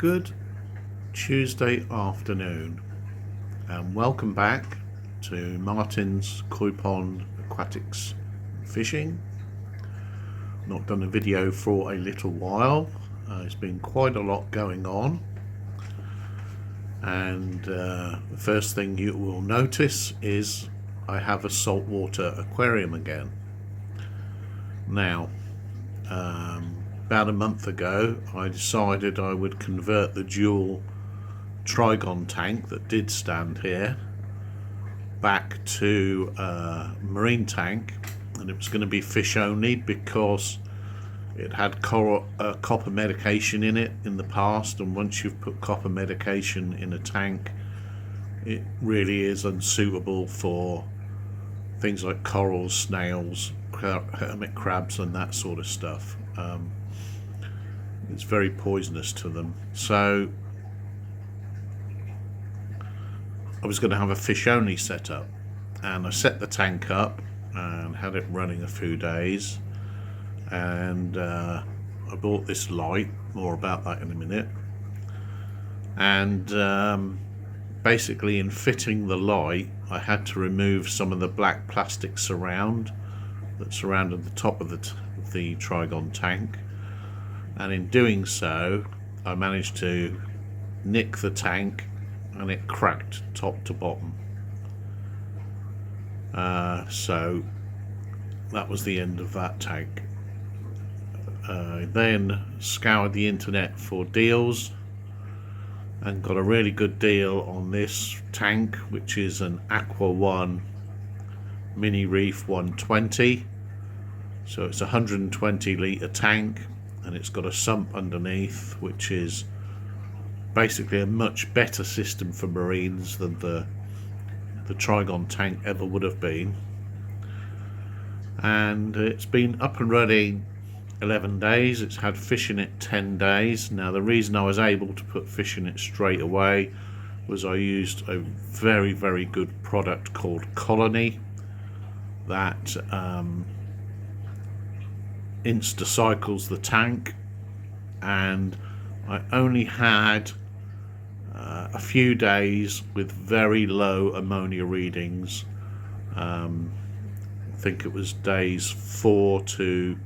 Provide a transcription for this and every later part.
Good Tuesday afternoon and welcome back to Martin's Koi Pond Aquatics Fishing. Not done a video for a little while. There's been quite a lot going on, and the first thing you will notice is I have a saltwater aquarium again. Now about a month ago I decided I would convert the dual trigon tank that did stand here back to a marine tank, and it was going to be fish only because it had copper medication in it in the past, and once you've put copper medication in a tank it really is unsuitable for things like corals, snails, hermit crabs and that sort of stuff. It's very poisonous to them. So I was going to have a fish only setup, and I set the tank up and had it running a few days, and I bought this light, more about that in a minute. And basically in fitting the light I had to remove some of the black plastic that surrounded the top of the trigon tank, and in doing so I managed to nick the tank and it cracked top to bottom. So that was the end of that tank. Then scoured the internet for deals and got a really good deal on this tank, which is an Aqua One Mini Reef 120. So it's a 120 litre tank, and it's got a sump underneath, which is basically a much better system for marines than the trigon tank ever would have been. And it's been up and running 11 days. It's had fish in it 10 days. Now the reason I was able to put fish in it straight away was I used a very good product called Colony that insta cycles the tank, and I only had a few days with very low ammonia readings. I think it was days 4 to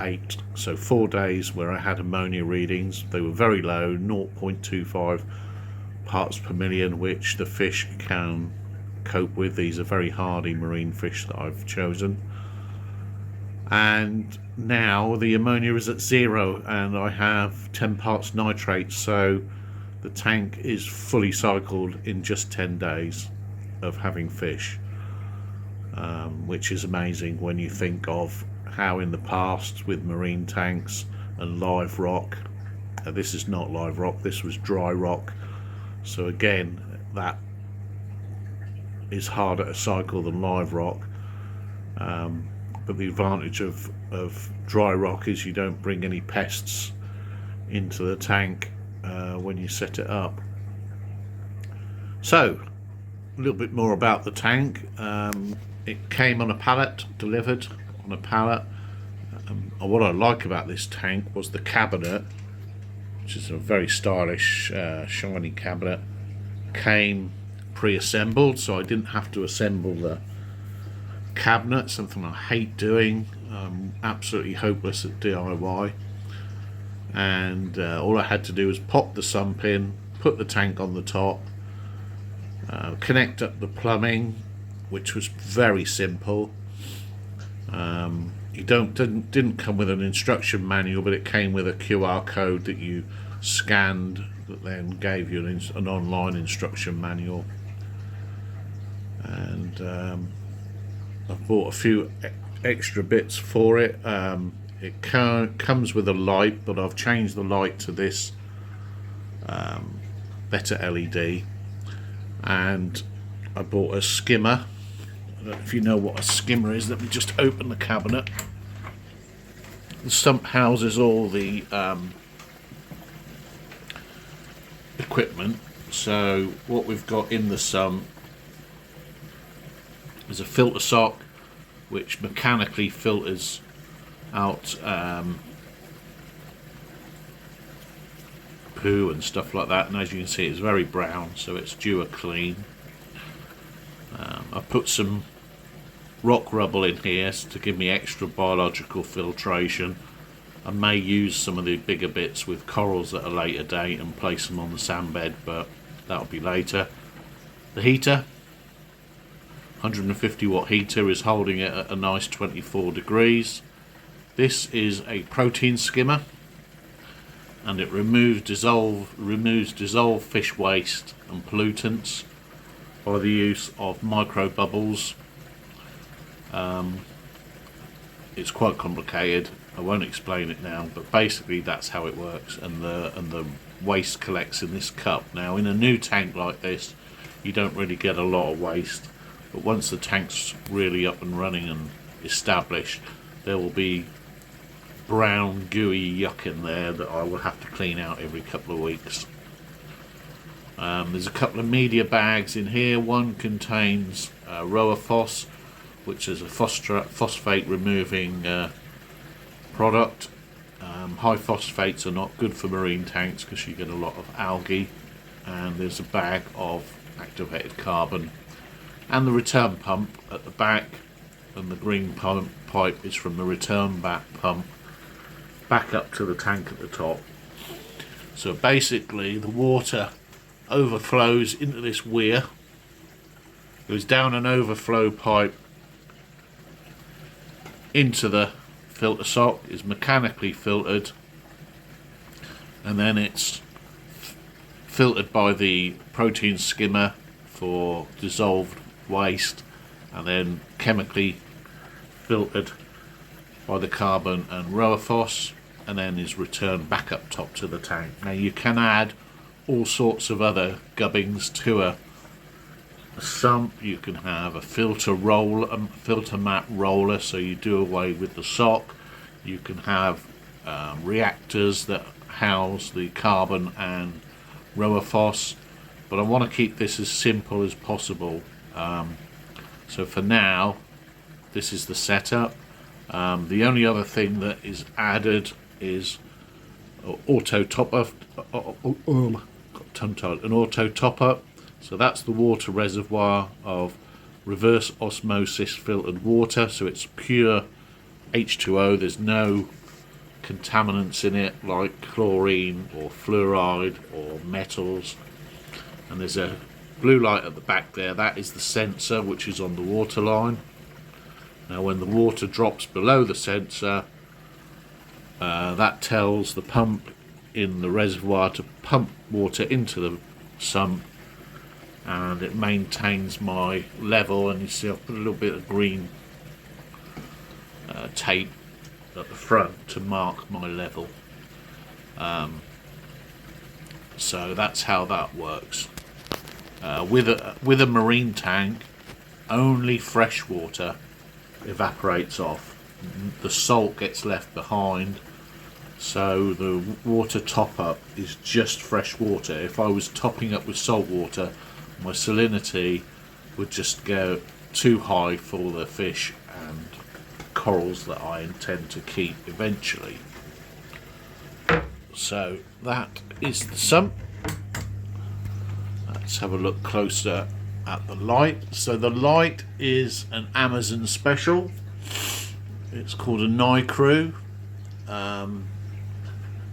8, so 4 days where I had ammonia readings. They were very low, 0.25 parts per million, which the fish can cope with. These are very hardy marine fish that I've chosen. And now the ammonia is at 0 and I have 10 parts nitrate, so the tank is fully cycled in just 10 days of having fish, which is amazing when you think of how in the past with marine tanks and live rock, this is not live rock, this was dry rock, so again that is harder to cycle than live rock. But the advantage of dry rock is you don't bring any pests into the tank when you set it up. So a little bit more about the tank. It came on a pallet, delivered on a pallet. What I like about this tank was the cabinet, which is a very stylish shiny cabinet. Came pre-assembled, so I didn't have to assemble the cabinet, something I hate doing. Absolutely hopeless at DIY. And all I had to do was pop the sump in, put the tank on the top, connect up the plumbing, which was very simple. It didn't come with an instruction manual, but it came with a QR code that you scanned that then gave you an online instruction manual. And I've bought a few extra bits for it. It comes with a light, but I've changed the light to this better LED, and I bought a skimmer. I don't know if you know what a skimmer is. Let me just open the cabinet. The sump houses all the equipment. So what we've got in the sump is a filter sock, which mechanically filters out poo and stuff like that, and as you can see it's very brown, so it's due a clean. I've put some rock rubble in here to give me extra biological filtration. I may use some of the bigger bits with corals at a later date and place them on the sand bed, but that'll be later. The heater, 150 watt heater, is holding it at a nice 24 degrees. This is a protein skimmer, and it removes dissolved fish waste and pollutants by the use of micro bubbles. It's quite complicated, I won't explain it now, but basically that's how it works, and the waste collects in this cup. Now in a new tank like this you don't really get a lot of waste, but once the tank's really up and running and established, there will be brown gooey yuck in there that I will have to clean out every couple of weeks. There's a couple of media bags in here. One contains Roaphos, which is a phosphate removing product. High phosphates are not good for marine tanks because you get a lot of algae. And there's a bag of activated carbon, and the return pump at the back, and the green pipe is from the return back pump back up to the tank at the top. So basically the water overflows into this weir, goes down an overflow pipe into the filter sock, is mechanically filtered, and then it's filtered by the protein skimmer for dissolved waste, and then chemically filtered by the carbon and Roaphos, and then is returned back up top to the tank. Now you can add all sorts of other gubbings to a sump. You can have a filter mat roller, so you do away with the sock. You can have reactors that house the carbon and Roaphos, but I want to keep this as simple as possible. So for now, this is the setup. The only other thing that is added is auto top up. Got tongue-tied. An auto top up. So that's the water reservoir of reverse osmosis filtered water. So it's pure H2O. There's no contaminants in it like chlorine or fluoride or metals. And there's a blue light at the back there. That is the sensor, which is on the water line. Now when the water drops below the sensor, that tells the pump in the reservoir to pump water into the sump, and it maintains my level. And you see I've put a little bit of green tape at the front to mark my level. So that's how that works. With a marine tank, only fresh water evaporates off. The salt gets left behind, so the water top up is just fresh water. If I was topping up with salt water, my salinity would just go too high for the fish and corals that I intend to keep eventually. So that is the sump. Let's have a look closer at the light. So the light is an Amazon special. It's called a Nicrew.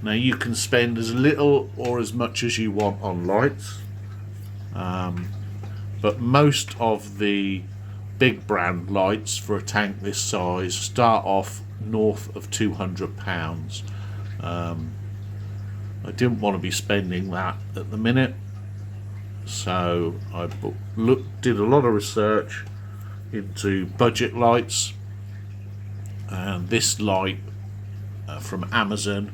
Now you can spend as little or as much as you want on lights, but most of the big brand lights for a tank this size start off north of £200. I didn't want to be spending that at the minute, so I did a lot of research into budget lights, and this light from Amazon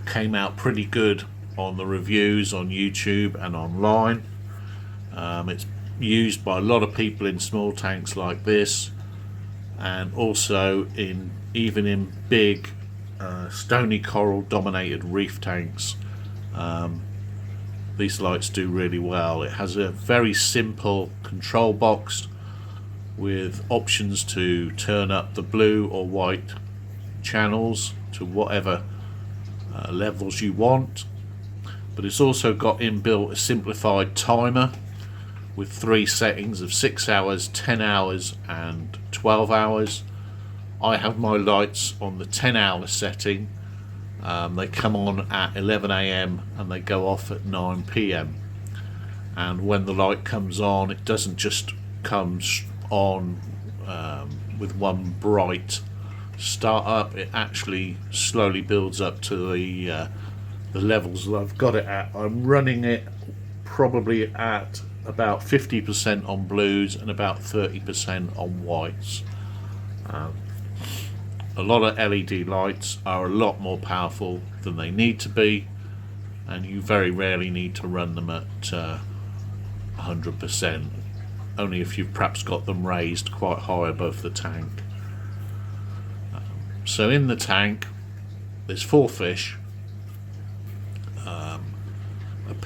came out pretty good on the reviews on YouTube and online. It's used by a lot of people in small tanks like this, and also even in big stony coral dominated reef tanks. These lights do really well. It has a very simple control box with options to turn up the blue or white channels to whatever levels you want. but it's also got inbuilt a simplified timer with 3 settings of 6 hours, 10 hours and 12 hours. I have my lights on the 10-hour setting. They come on at 11 AM and they go off at 9 PM. And when the light comes on, it doesn't just come on with one bright start up. It actually slowly builds up to the levels that I've got it at. I'm running it probably at about 50% on blues and about 30% on whites. A lot of LED lights are a lot more powerful than they need to be, and you very rarely need to run them at 100%, only if you've perhaps got them raised quite high above the tank. So in the tank there's 4 fish,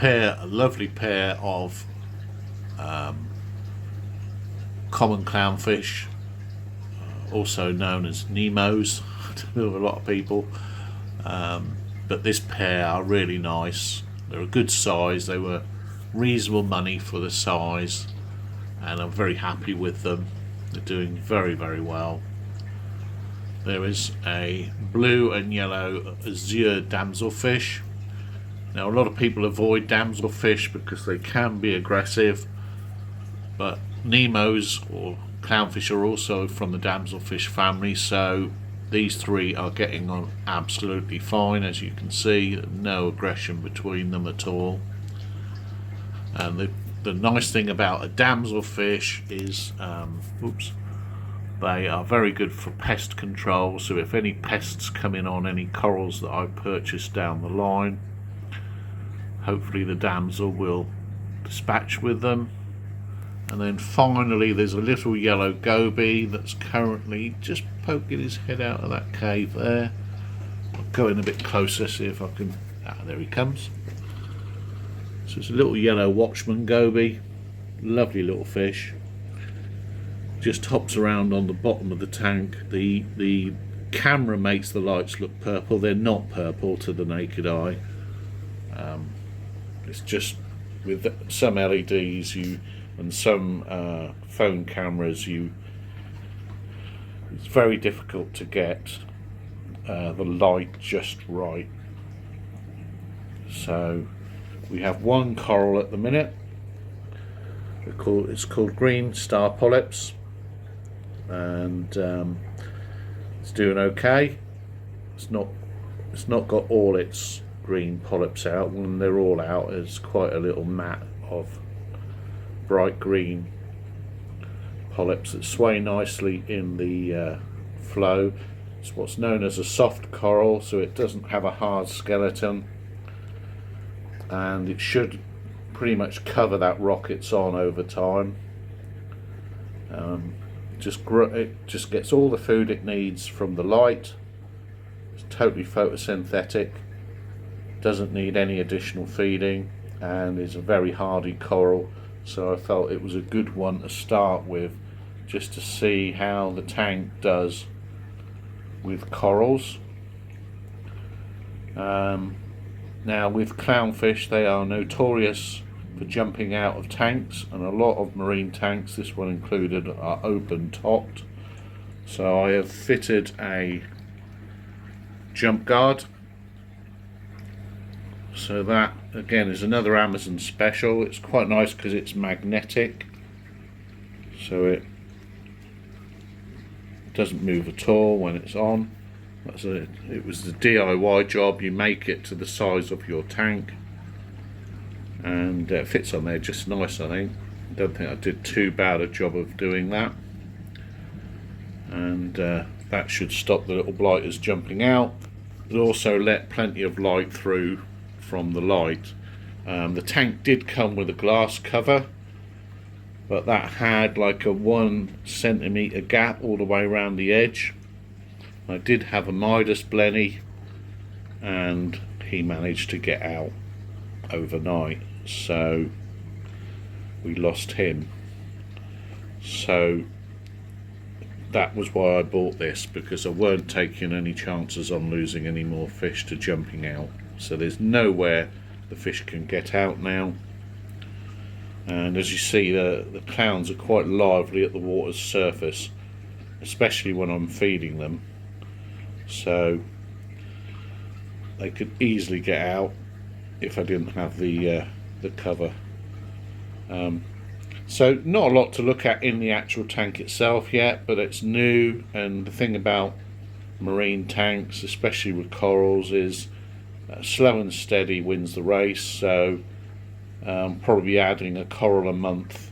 a lovely pair of common clownfish, also known as Nemos to a lot of people, but this pair are really nice. They're a good size, they were reasonable money for the size, and I'm very happy with them. They're doing very, very well. There is a blue and yellow azure damselfish. Now a lot of people avoid damselfish because they can be aggressive, but Nemos or clownfish are also from the damselfish family, so these 3 are getting on absolutely fine. As you can see, no aggression between them at all. And the nice thing about a damselfish is they are very good for pest control, so if any pests come in on any corals that I purchased down the line, hopefully the damsel will dispatch with them. And then finally there's a little yellow goby that's currently just poking his head out of that cave there. I'll go in a bit closer, see if I can... there he comes. So it's a little yellow watchman goby, lovely little fish. Just hops around on the bottom of the tank. The camera makes the lights look purple. They're not purple to the naked eye. It's just with some LEDs and some phone cameras, it's very difficult to get the light just right. So we have one coral at the minute. It's called green star polyps, and it's doing okay. It's not got all its green polyps out. When they're all out, there's quite a little mat of bright green polyps that sway nicely in the flow. It's what's known as a soft coral, so it doesn't have a hard skeleton, and it should pretty much cover that rock it's on over time. It just gets all the food it needs from the light. It's totally photosynthetic, doesn't need any additional feeding, and is a very hardy coral, so I felt it was a good one to start with, just to see how the tank does with corals. Now with clownfish, they are notorious for jumping out of tanks, and a lot of marine tanks, this one included, are open topped. So I have fitted a jump guard. So that again is another Amazon special. It's quite nice because it's magnetic, so it doesn't move at all when it's on. It was the DIY job. You make it to the size of your tank, and it fits on there just nice. I think. I don't think I did too bad a job of doing that, and that should stop the little blighters jumping out. But also let plenty of light through from the light. The tank did come with a glass cover, but that had like a 1 centimetre gap all the way around the edge. I did have a Midas blenny, and he managed to get out overnight, so we lost him. So that was why I bought this, because I weren't taking any chances on losing any more fish to jumping out. So there's nowhere the fish can get out now. And as you see, the clowns are quite lively at the water's surface, especially when I'm feeding them, so they could easily get out if I didn't have the cover. So not a lot to look at in the actual tank itself yet, but it's new, and the thing about marine tanks, especially with corals, is slow and steady wins the race. So probably adding a coral a month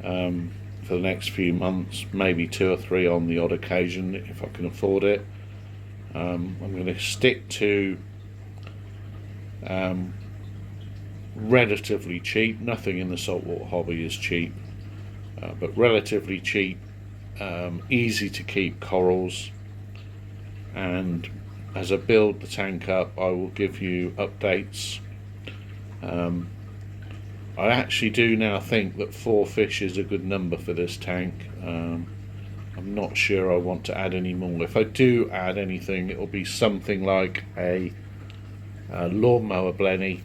for the next few months, maybe 2 or 3 on the odd occasion if I can afford it. I'm going to stick to relatively cheap. Nothing in the saltwater hobby is cheap, but relatively cheap, easy to keep corals. And as I build the tank up, I will give you updates. I actually do now think that 4 fish is a good number for this tank. I'm not sure I want to add any more. If I do add anything, it will be something like a lawnmower blenny,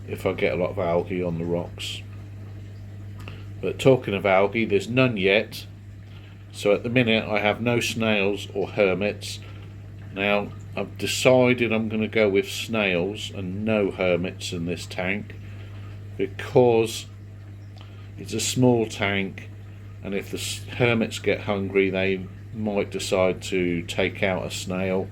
if I get a lot of algae on the rocks. But talking of algae, there's none yet. So at the minute I have no snails or hermits. Now I've decided I'm going to go with snails and no hermits in this tank, because it's a small tank, and if the hermits get hungry they might decide to take out a snail.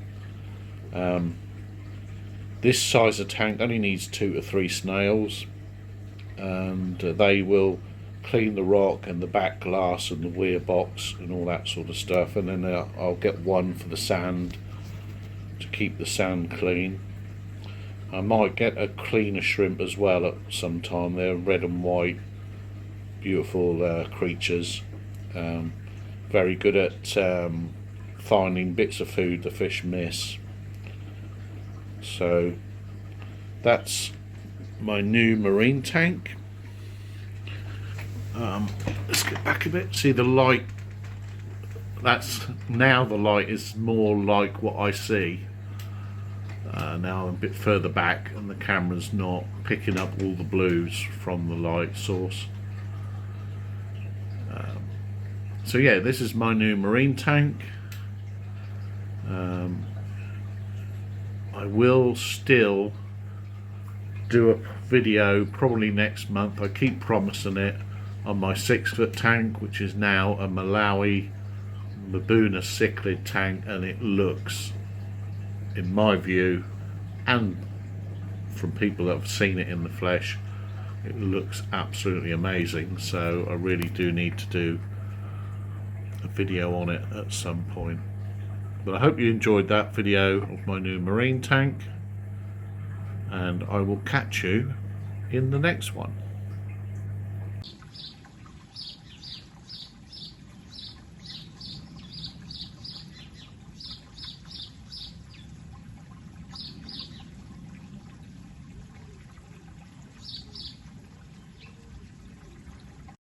This size of tank only needs 2 to 3 snails, and they will clean the rock and the back glass and the weir box and all that sort of stuff, and then I'll get 1 for the sand to keep the sand clean. I might get a cleaner shrimp as well at some time. They're red and white, beautiful creatures, very good at finding bits of food the fish miss. So that's my new marine tank. Let's get back a bit. See the light, that's now the light is more like what I see. Now I'm a bit further back and the camera's not picking up all the blues from the light source. So yeah, this is my new marine tank. I will still do a video probably next month. I keep promising it, on my 6-foot tank, which is now a Malawi Mbuna cichlid tank, and it looks, in my view, and from people that have seen it in the flesh, it looks absolutely amazing. So I really do need to do a video on it at some point. But I hope you enjoyed that video of my new marine tank, and I will catch you in the next one.